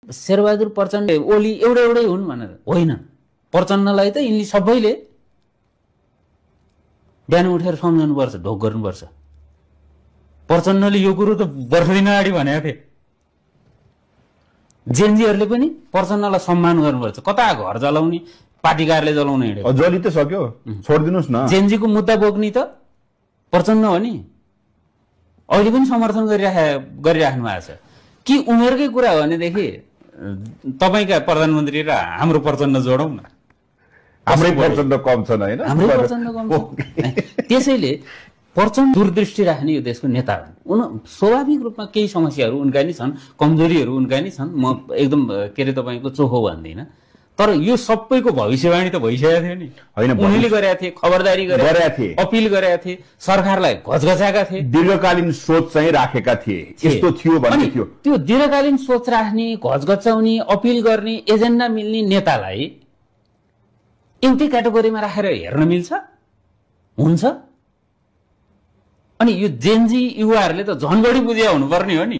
शेरबहादुर प्रचण्ड ओली एउटै हुन् भनेर होइन। प्रचण्डलाई त यिनले सबैले बिहान उठेर सम्झाउनुपर्छ, ढोक गर्नुपर्छ। प्रचण्डले यो कुरो त वर्ष दिन अगाडि भनेको थिए। जेनजीहरूले पनि प्रचण्डलाई सम्मान गर्नुपर्छ। कता घर जलाउने, पार्टी कार्यालय जलाउने हिँडेको जलि त सक्यो, छोडिदिनुस् न। जेनजीको मुद्दा बोक्ने त प्रचण्ड हो नि, अहिले पनि समर्थन गरिराख्नु भएको छ। कि उमेरकै कुरा हो भनेदेखि तपाईका प्रधानमन्त्री र हाम्रो प्रचण्ड जोडौँ न। हाम्रै प्रचण्ड कम छन् हैन, हाम्रै प्रचण्ड कम छ। त्यसैले प्रचण्ड दूरदृष्टि राख्ने यो देशको नेता हुन्। स्वाभाविक रूपमा केही समस्याहरू उनका नि छन्, कमजोरीहरू उनका नि छन्। म एकदम के अरे तपाईँको चोखो भन्दिनँ, तर यो सबैको भविष्यवाणी त भइसकेको थियो नि। हैन, उनीले गरेका थिए, खबरदारी गरेका थिए, अपील गरेका थिए, सरकारलाई घचघचाएका थिए, दीर्घकालीन सोच चाहिँ राखेका थिए। यस्तो थियो भन्ने थियो। त्यो दीर्घकालीन सोच राख्ने, घचघचाउने, अपील गर्ने, एजेन्डा मिल्ने नेतालाई एउटै क्याटेगोरीमा राखेर हेर्न मिल्छ? हुन्छ? अनि यो जेनजी युवाहरूले त झन् बढी बुझिया हुनुपर्ने हो नि।